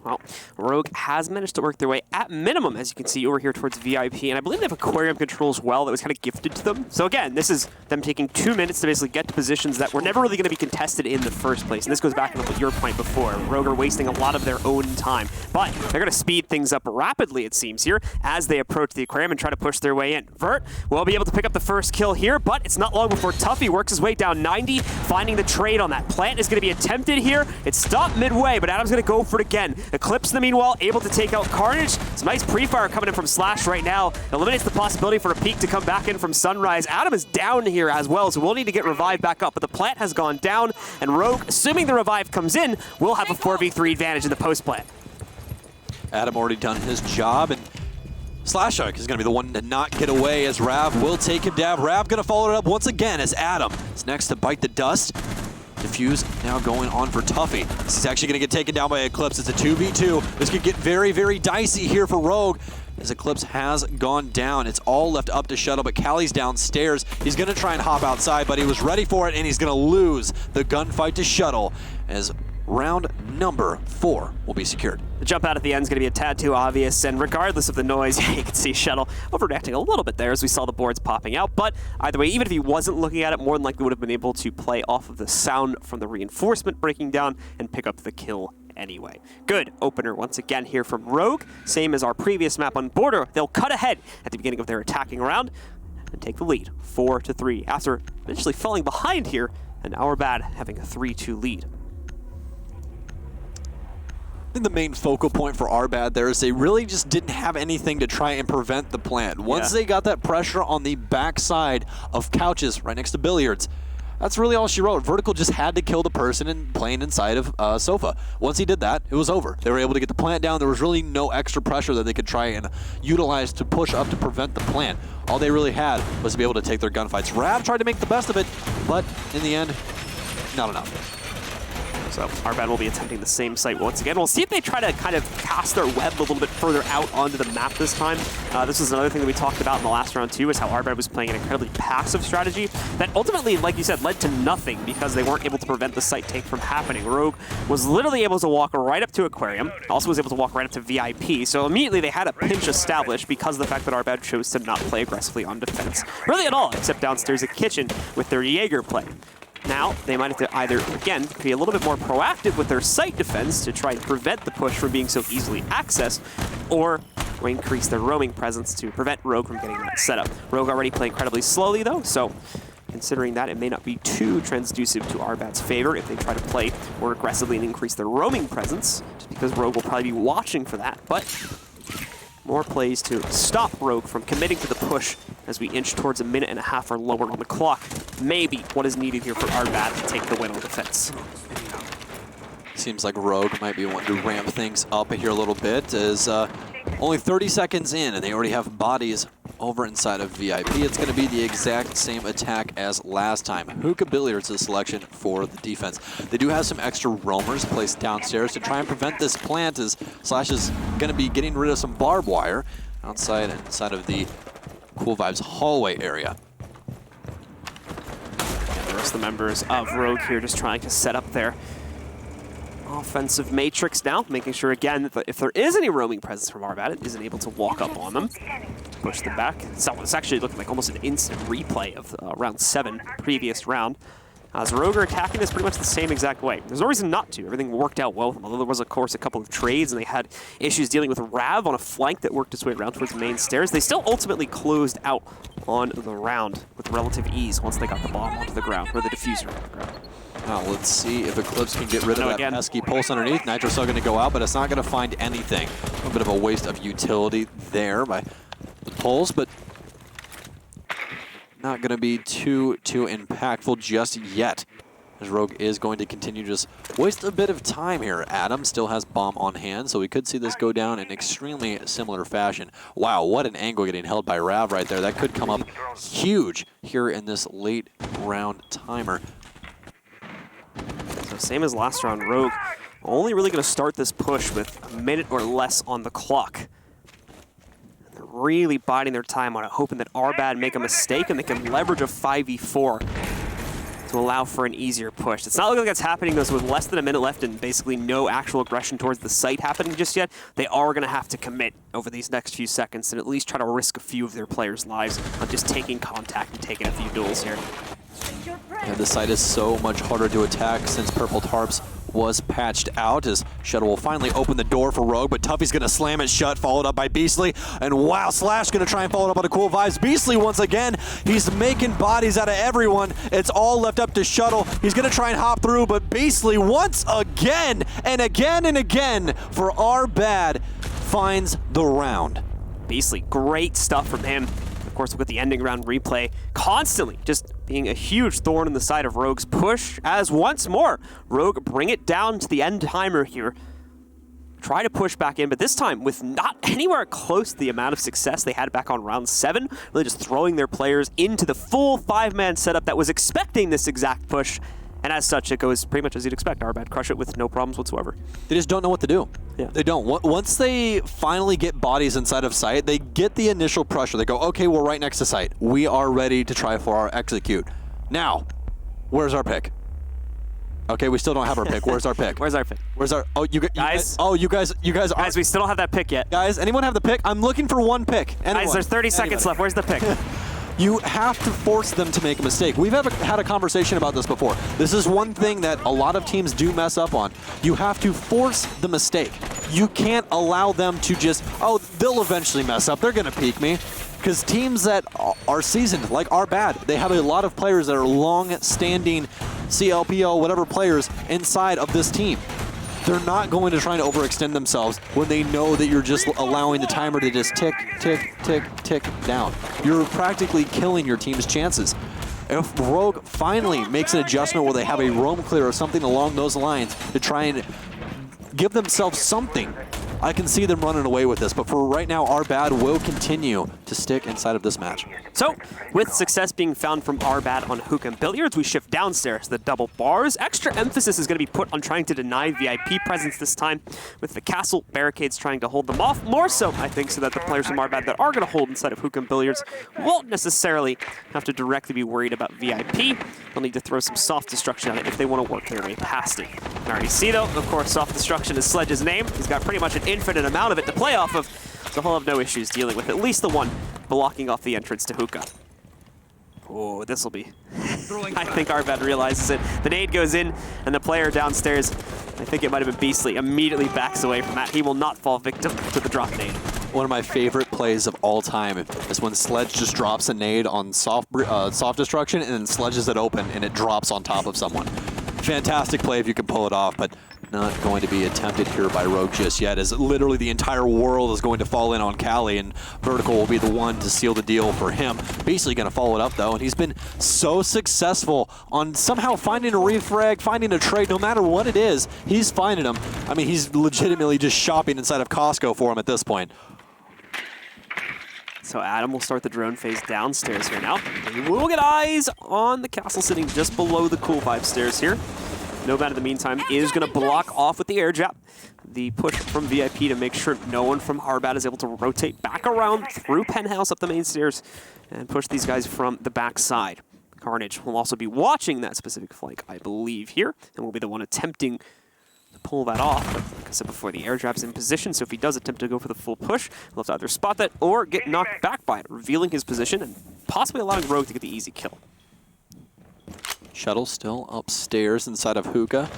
Well, Rogue has managed to work their way, at minimum, as you can see over here towards VIP, and I believe they have aquarium control as well that was kind of gifted to them. So again, this is them taking 2 minutes to basically get to positions that were never really going to be contested in the first place. And this goes back into your point before. Rogue are wasting a lot of their own time, but they're going to speed things up rapidly, it seems here, as they approach the aquarium and try to push their way in. Vert will be able to pick up the first kill here, but it's not long before Tuffy works his way down 90, finding the trade on that. Plant is going to be attempted here. It's stopped midway, but Adam's going to go for it again. Eclipse, in the meanwhile, able to take out Carnage. Some nice pre-fire coming in from Slash right now. Eliminates the possibility for a peek to come back in from Sunrise. Adam is down here as well, so we'll need to get revived back up. But the plant has gone down, and Rogue, assuming the revive comes in, will have a 4v3 advantage in the post-plant. Adam already done his job, and Slash is going to be the one to not get away as Rav will take him down. Rav going to follow it up once again as Adam is next to bite the dust. Diffuse now going on for Tuffy. This is actually going to get taken down by Eclipse. It's a 2v2. This could get very, very dicey here for Rogue as Eclipse has gone down. It's all left up to Shuttle, but Callie's downstairs. He's going to try and hop outside, but he was ready for it, and he's going to lose the gunfight to Shuttle as round number 4 will be secured. The jump out at the end is going to be a tad too obvious, and regardless of the noise, you can see Shuttle overreacting a little bit there as we saw the boards popping out. But either way, even if he wasn't looking at it, more than likely would have been able to play off of the sound from the reinforcement breaking down and pick up the kill anyway. Good opener once again here from Rogue. Same as our previous map on Border. They'll cut ahead at the beginning of their attacking round and take the lead, 4-3, after eventually falling behind here, and Arbad having a 3-2 lead. I think the main focal point for Arbad there is they really just didn't have anything to try and prevent the plant. Once they got that pressure on the backside of couches right next to billiards, that's really all she wrote. Vertical just had to kill the person and playing inside of Sofa. Once he did that, it was over. They were able to get the plant down. There was really no extra pressure that they could try and utilize to push up to prevent the plant. All they really had was to be able to take their gunfights. Rav tried to make the best of it, but in the end, not enough. So Arbad will be attempting the same site once again. We'll see if they try to kind of cast their web a little bit further out onto the map this time. This is another thing that we talked about in the last round too, is how Arbad was playing an incredibly passive strategy that ultimately, like you said, led to nothing because they weren't able to prevent the site take from happening. Rogue was literally able to walk right up to Aquarium, also was able to walk right up to VIP, so immediately they had a pinch established because of the fact that Arbad chose to not play aggressively on defense. Really at all, except downstairs at Kitchen with their Jaeger play. Now, they might have to either, again, be a little bit more proactive with their site defense to try and prevent the push from being so easily accessed, or increase their roaming presence to prevent Rogue from getting that set up. Rogue already playing incredibly slowly, though, so considering that, it may not be too transducive to Arbad's favor if they try to play more aggressively and increase their roaming presence, just because Rogue will probably be watching for that, but more plays to stop Rogue from committing to the push as we inch towards a minute and a half or lower on the clock. maybe what is needed here for Arbad to take the win on defense. Seems like Rogue might be wanting to ramp things up here a little bit, as only 30 seconds in and they already have bodies over inside of VIP. It's going to be the exact same attack as last time. Hookah Billiards is the selection for the defense. They do have some extra roamers placed downstairs to try and prevent this plant, as Slash is going to be getting rid of some barbed wire outside and inside of the Cool Vibes hallway area. And the rest of the members of Rogue here just trying to set up their offensive matrix now, making sure again that if there is any roaming presence from Arbad, it isn't able to walk up on them. Push them back. So it's actually looking like almost an instant replay of round 7, previous round. As Rogue are attacking this pretty much the same exact way. There's no reason not to. Everything worked out well with them, although there was, of course, a couple of trades, and they had issues dealing with Rav on a flank that worked its way around towards the main stairs. They still ultimately closed out on the round with relative ease once they got the bomb onto the ground, or the diffuser on the ground. Now let's see if Eclipse can get rid of that pesky pulse underneath. Nitro's still going to go out, but it's not going to find anything. A bit of a waste of utility there by the pulse, but not going to be too impactful just yet, as Rogue is going to continue to just waste a bit of time here. Adam still has bomb on hand, so we could see this go down in extremely similar fashion. Wow, what an angle getting held by Rav right there. That could come up huge here in this late round timer. So same as last round, Rogue only really going to start this push with a minute or less on the clock. They're really biding their time on it, hoping that Arbad make a mistake and they can leverage a 5v4 to allow for an easier push. It's not looking like that's happening, though, so with less than a minute left and basically no actual aggression towards the site happening just yet, they are going to have to commit over these next few seconds and at least try to risk a few of their players' lives on just taking contact and taking a few duels here. Yeah, the site is so much harder to attack since Purple Tarps was patched out, as Shuttle will finally open the door for Rogue, but Tuffy's going to slam it shut, followed up by Beastly. And wow, Slash going to try and follow it up on the Cool Vibes. Beastly, once again, he's making bodies out of everyone. It's all left up to Shuttle. He's going to try and hop through, but Beastly, once again and again and again, for Arbad, finds the round. Beastly, great stuff from him. Of course, look at the ending round replay, constantly just being a huge thorn in the side of Rogue's push, as once more, Rogue bring it down to the end timer here. Try to push back in, but this time with not anywhere close to the amount of success they had back on round 7, really just throwing their players into the full 5-man setup that was expecting this exact push. And as such, it goes pretty much as you'd expect. Arbad crush it with no problems whatsoever. They just don't know what to do. Yeah. They don't. Once they finally get bodies inside of sight, they get the initial pressure. They go, okay, we're right next to sight. We are ready to try for our execute. Now, where's our pick? Okay, we still don't have our pick. Where's our pick? Where's our pick? Where's our? Oh, you guys. You guys. Guys, we still don't have that pick yet. Guys, anyone have the pick? I'm looking for one pick. Anyone? Guys, there's 30 seconds left. Where's the pick? You have to force them to make a mistake. We've had a conversation about this before. This is one thing that a lot of teams do mess up on. You have to force the mistake. You can't allow them to just, oh, they'll eventually mess up. They're going to peek me. Because teams that are seasoned, like Arbad, they have a lot of players that are long-standing CLPL, whatever players inside of this team. They're not going to try to overextend themselves when they know that you're just allowing the timer to just tick, tick, tick, tick down. You're practically killing your team's chances. If Rogue finally makes an adjustment where they have a roam clear or something along those lines to try and give themselves something, I can see them running away with this, but for right now, Arbad will continue to stick inside of this match. So, with success being found from Arbad on Hookah and Billiards, we shift downstairs to the double bars. Extra emphasis is going to be put on trying to deny VIP presence this time, with the castle barricades trying to hold them off. More so, I think, so that the players from Arbad that are going to hold inside of Hookah and Billiards won't necessarily have to directly be worried about VIP. They'll need to throw some soft destruction on it if they want to work their way past it. And already see, though, of course, soft destruction is Sledge's name. He's got pretty much an infinite amount of it to play off of, so he'll have no issues dealing with at least the one blocking off the entrance to Hookah. Oh, this will be... I think Arbad realizes it. The nade goes in, and the player downstairs, I think it might have been Beastly, immediately backs away from that. He will not fall victim to the drop nade. One of my favorite plays of all time is when Sledge just drops a nade on soft destruction and then sledges it open and it drops on top of someone. Fantastic play if you can pull it off, but not going to be attempted here by Rogue just yet, as literally the entire world is going to fall in on Cali, and Vertical will be the one to seal the deal for him. Basically going to follow it up, though, and he's been so successful on somehow finding a refrag, finding a trade, no matter what it is, he's finding them. I mean, he's legitimately just shopping inside of Costco for him at this point. So Adam will start the drone phase downstairs here now. We will get eyes on the castle sitting just below the Cool Vibe stairs here. Nomad, in the meantime, is going to block off with the air jab. The push from VIP to make sure no one from Arbat is able to rotate back around through Penthouse up the main stairs and push these guys from the backside. Carnage will also be watching that specific flank, I believe, here, and will be the one attempting to pull that off. But like I said before, the air jab's in position, so if he does attempt to go for the full push, he'll have to either spot that or get knocked back by it, revealing his position and possibly allowing Rogue to get the easy kill. Shuttle still upstairs inside of Hookah.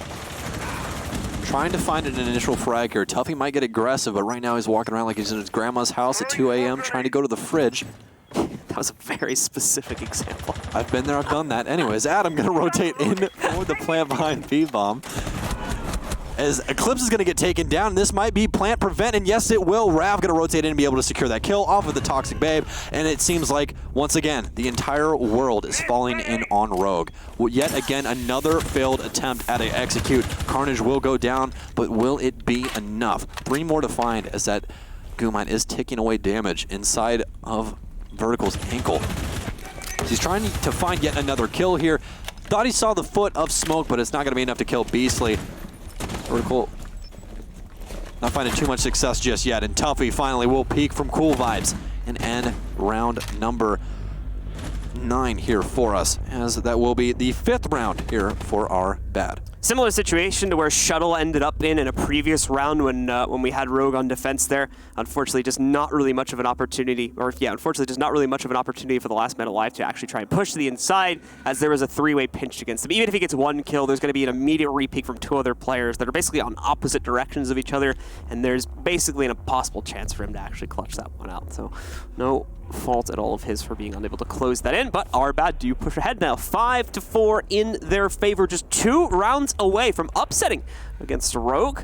Trying to find an initial frag here. Tuffy might get aggressive, but right now he's walking around like he's in his grandma's house at 2 a.m. trying to go to the fridge. That was a very specific example. I've been there, I've done that. Anyways, Adam going to rotate in for the plant behind B-Bomb. As Eclipse is going to get taken down, this might be plant prevent, and yes, it will. Rav going to rotate in and be able to secure that kill off of the Toxic Babe, and it seems like, once again, the entire world is falling in on Rogue. Yet again, another failed attempt at an execute. Carnage will go down, but will it be enough? 3 more to find as that Gumine is ticking away damage inside of Vertical's ankle. He's trying to find yet another kill here. Thought he saw the foot of smoke, but it's not going to be enough to kill Beastly. Vertical not finding too much success just yet, and Tuffy finally will peak from Cool Vibes and end round number 9 here for us, as that will be the 5th round here for our bad. Similar situation to where Shuttle ended up in a previous round when we had Rogue on defense there. Unfortunately, just not really much of an opportunity, unfortunately, just not really much of an opportunity for the last man alive to actually try and push to the inside, as there was a 3-way pinch against him. Even if he gets 1 kill, there's going to be an immediate repeak from 2 other players that are basically on opposite directions of each other, and there's basically an impossible chance for him to actually clutch that one out. So, no fault at all of his for being unable to close that in, but Arbat do push ahead now. 5-4 in their favor, just 2 rounds away from upsetting against Rogue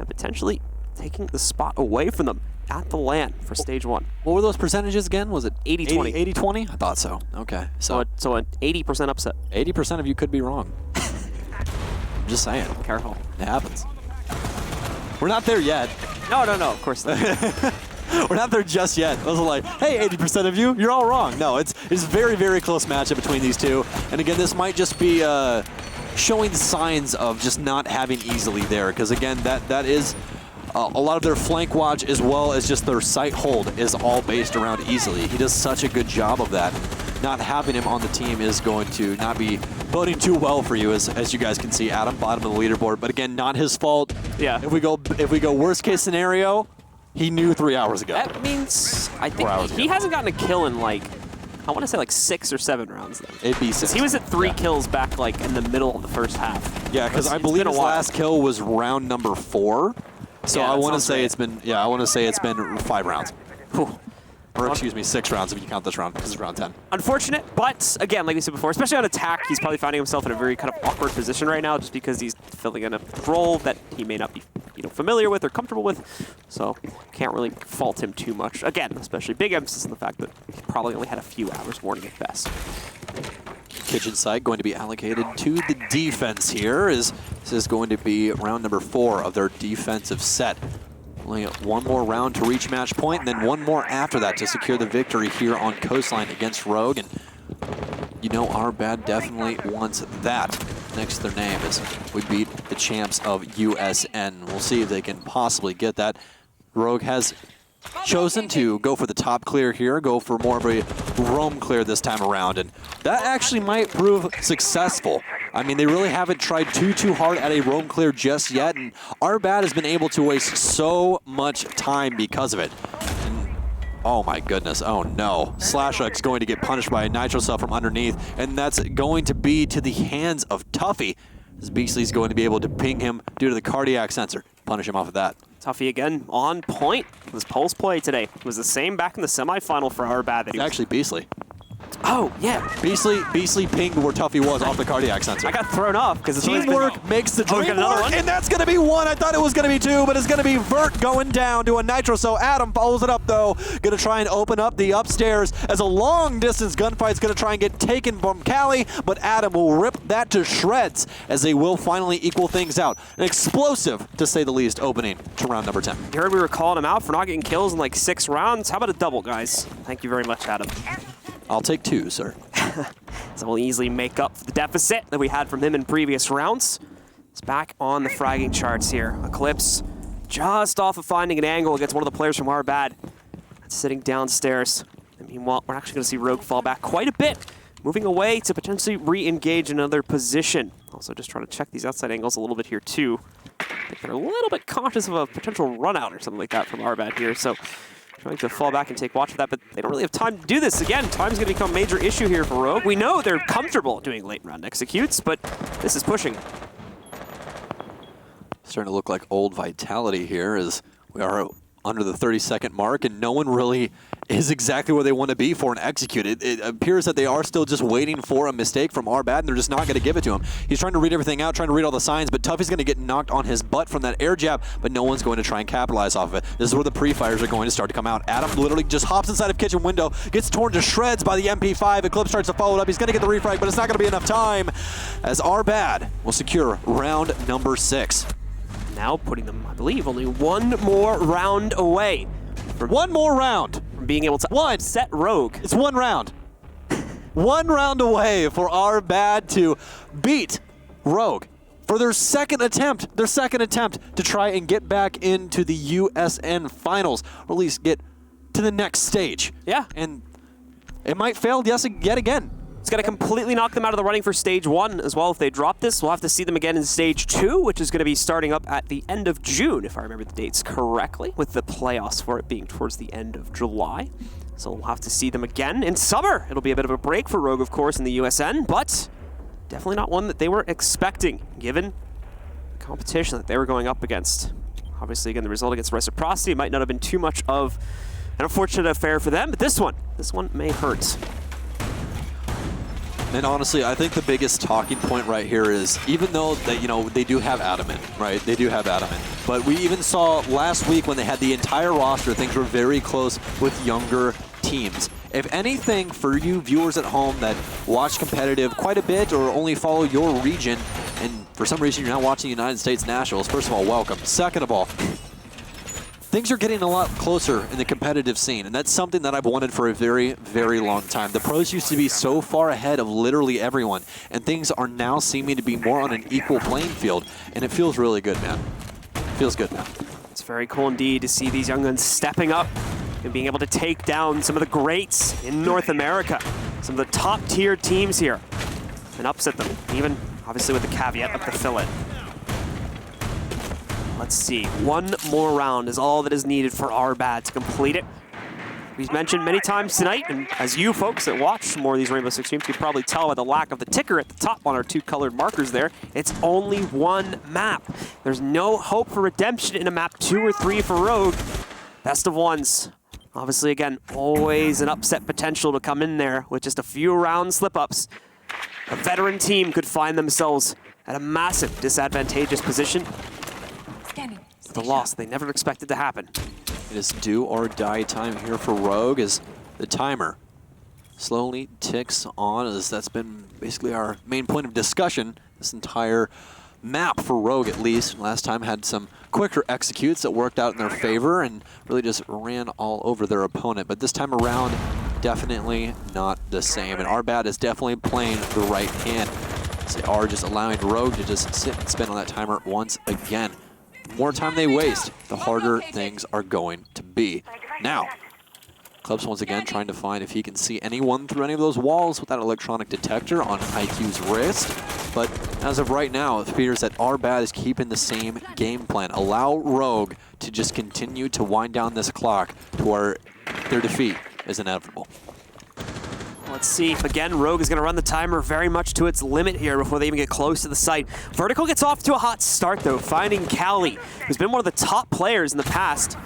and potentially taking the spot away from them at the LAN for stage 1. What were those percentages again? Was it 80-20? 80-20? I thought so. Okay. So an 80% upset. 80% of you could be wrong. I'm just saying. Careful. It happens. We're not there yet. No, of course not. We're not there just yet. Those are like, hey, 80% of you, you're all wrong. No, it's very, very close matchup between these two. And again, this might just be showing signs of just not having easily there, because again, that is a lot of their flank watch as well as just their sight hold is all based around easily. He does such a good job of that. Not having him on the team is going to not be boding too well for you, as you guys can see. Adam, bottom of the leaderboard, but again, not his fault. Yeah. If we go worst case scenario, he knew 3 hours ago. That means I think he hasn't gotten a kill in I want to say 6 or 7 rounds then. It'd be 6. He was at 3 kills back in the middle of the first half. Yeah, because I believe his last kill was round number 4. So yeah, I want to say it's been 5 rounds. Whew. Or excuse me, 6 rounds if you count this round, because it's round 10. Unfortunate, but again, like we said before, especially on attack, he's probably finding himself in a very kind of awkward position right now, just because he's filling in a role that he may not be familiar with or comfortable with. So can't really fault him too much. Again, especially big emphasis on the fact that he probably only had a few hours warning at best. Kitchen site going to be allocated to the defense here. This is going to be round number 4 of their defensive set. Only 1 more round to reach match point, and then 1 more after that to secure the victory here on Coastline against Rogue. And our bad definitely wants that next to their name, as we beat the champs of USN. We'll see if they can possibly get that. Rogue has chosen to go for the top clear here, go for more of a roam clear this time around, and that actually might prove successful. I mean, they really haven't tried too hard at a roam clear just yet, and Arbat has been able to waste so much time because of it. And, oh my goodness, oh no. Slashuk's going to get punished by a Nitro Cell from underneath, and that's going to be to the hands of Tuffy, as Beastly's going to be able to ping him due to the cardiac sensor, punish him off of that. Tuffy again on point with his pulse play today. It was the same back in the semifinal for Arbat. Actually Beastly. Oh, yeah. Beastly pinged where Tuffy was off the cardiac sensor. I got thrown off because Teamwork makes the dream work, and that's going to be one. I thought it was going to be two, but it's going to be Vert going down to a Nitro. So Adam follows it up, though. Going to try and open up the upstairs as a long-distance gunfight's going to try and get taken from Cali, but Adam will rip that to shreds as they will finally equal things out. An explosive, to say the least, opening to round number 10. You heard we were calling him out for not getting kills in like 6 rounds. How about a double, guys? Thank you very much, Adam. I'll take 2, sir. So we'll easily make up for the deficit that we had from him in previous rounds. He's back on the fragging charts here. Eclipse just off of finding an angle against one of the players from our bad. That's sitting downstairs. And meanwhile, we're actually going to see Rogue fall back quite a bit, moving away to potentially re-engage another position. Also just trying to check these outside angles a little bit here too. I think they're a little bit cautious of a potential run out or something like that from our bad here. So trying to fall back and take watch of that, but they don't really have time to do this. Again, time's going to become a major issue here for Rogue. We know they're comfortable doing late round executes, but this is pushing. Starting to look like old Vitality here as we are under the 30-second mark, and no one really is exactly where they want to be for an execute. It appears that they are still just waiting for a mistake from our bad, and they're just not going to give it to him. He's trying to read everything out, trying to read all the signs, but Tuffy's going to get knocked on his butt from that air jab, but no one's going to try and capitalize off of it. This is where the pre-fires are going to start to come out. Adam literally just hops inside of kitchen window, gets torn to shreds by the MP5. Eclipse starts to follow it up. He's going to get the refrag, but it's not going to be enough time as our bad will secure round number 6. Now putting them, I believe, only one more round away. One more round. From being able to set Rogue. It's one round. One round away for our bad to beat Rogue for their second attempt to try and get back into the USN finals, or at least get to the next stage. Yeah. And it might fail yet again. It's going to completely knock them out of the running for stage 1 as well. If they drop this, we'll have to see them again in stage 2, which is going to be starting up at the end of June, if I remember the dates correctly, with the playoffs for it being towards the end of July. So we'll have to see them again in summer. It'll be a bit of a break for Rogue, of course, in the USN, but definitely not one that they were expecting, given the competition that they were going up against. Obviously, again, the result against Reciprocity might not have been too much of an unfortunate affair for them, but this one may hurt. And honestly, I think the biggest talking point right here is, even though they do have Adamant, right? They do have Adamant. But we even saw last week when they had the entire roster, things were very close with younger teams. If anything, for you viewers at home that watch competitive quite a bit or only follow your region, and for some reason you're not watching United States Nationals, first of all, welcome. Second of all, things are getting a lot closer in the competitive scene, and that's something that I've wanted for a very, very long time. The pros used to be so far ahead of literally everyone, and things are now seeming to be more on an equal playing field, and it feels really good, man. Feels good, man. It's very cool indeed to see these young guns stepping up and being able to take down some of the greats in North America, some of the top-tier teams here, and upset them, even obviously with the caveat of the fill-in. Let's see, one more round is all that is needed for our bad to complete it. We've mentioned many times tonight, and as you folks that watch more of these Rainbow Six streams, you can probably tell by the lack of the ticker at the top on our 2 colored markers there, it's only one map. There's no hope for redemption in a map 2 or 3 for Rogue. Best of ones. Obviously, again, always an upset potential to come in there with just a few round slip-ups. A veteran team could find themselves at a massive disadvantageous position. The loss they never expected to happen. It is do or die time here for Rogue as the timer slowly ticks on, as that's been basically our main point of discussion this entire map for Rogue, at least. Last time had some quicker executes that worked out in their favor and really just ran all over their opponent. But this time around, definitely not the same. And our bad is definitely playing the right hand. They are just allowing Rogue to just sit and spin on that timer once again. The more time they waste, the harder things are going to be. Now, Eclipse once again trying to find if he can see anyone through any of those walls with that electronic detector on IQ's wrist. But as of right now, it appears that our bad is keeping the same game plan. Allow Rogue to just continue to wind down this clock to where their defeat is inevitable. Let's see if, again, Rogue is going to run the timer very much to its limit here before they even get close to the site. Vertical gets off to a hot start, though, finding Cali, who's been one of the top players in the past.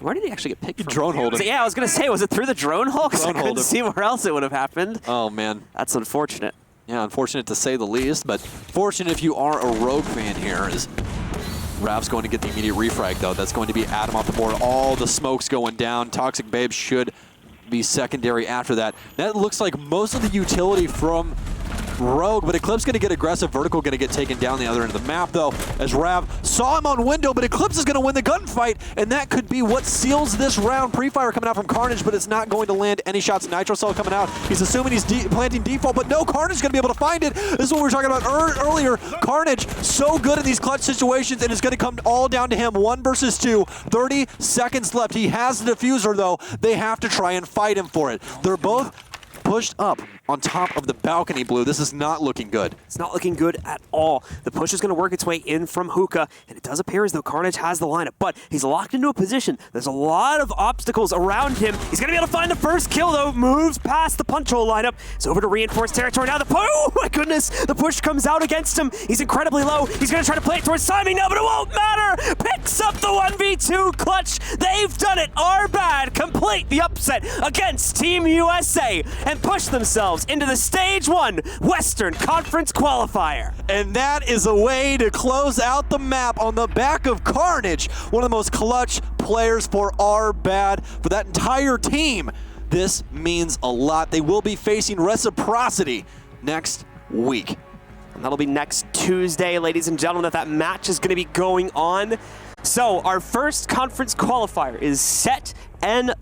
Where did he actually get picked from? Drone hold him. Yeah, I was going to say, was it through the drone hole? 'Cause I Drone hold couldn't him. see where else it would have happened. Oh, man. That's unfortunate. Yeah, unfortunate to say the least, but fortunate if you are a Rogue fan here, is Rav's going to get the immediate refrag, though. That's going to be Adam off the board. All the smoke's going down. Toxic Babe should be secondary after that. That looks like most of the utility from Rogue, but Eclipse going to get aggressive. Vertical going to get taken down the other end of the map, though, as Rav saw him on window, but Eclipse is going to win the gunfight, and that could be what seals this round. Pre-fire coming out from Carnage, but it's not going to land any shots. Nitro Cell coming out. He's assuming he's planting default, but no, Carnage is going to be able to find it. This is what we were talking about earlier. Carnage, so good in these clutch situations, and it's going to come all down to him. 1 versus 2, 30 seconds left. He has the diffuser, though. They have to try and fight him for it. They're both pushed up on top of the balcony, Blue. This is not looking good. It's not looking good at all. The push is going to work its way in from Hookah, and it does appear as though Carnage has the lineup, but he's locked into a position. There's a lot of obstacles around him. He's going to be able to find the first kill, though. Moves past the punch hole lineup. It's over to reinforced territory now. Oh my goodness! The push comes out against him. He's incredibly low. He's going to try to play it towards timing now, but it won't matter. Picks up the 1v2 clutch. They've done it. Our bad complete the upset against Team USA and push themselves into the Stage 1 Western Conference qualifier. And that is a way to close out the map on the back of Carnage, one of the most clutch players for our bad, for that entire team. This means a lot. They will be facing Reciprocity next week. And that'll be next Tuesday, ladies and gentlemen, that match is going to be going on. So our first conference qualifier is set and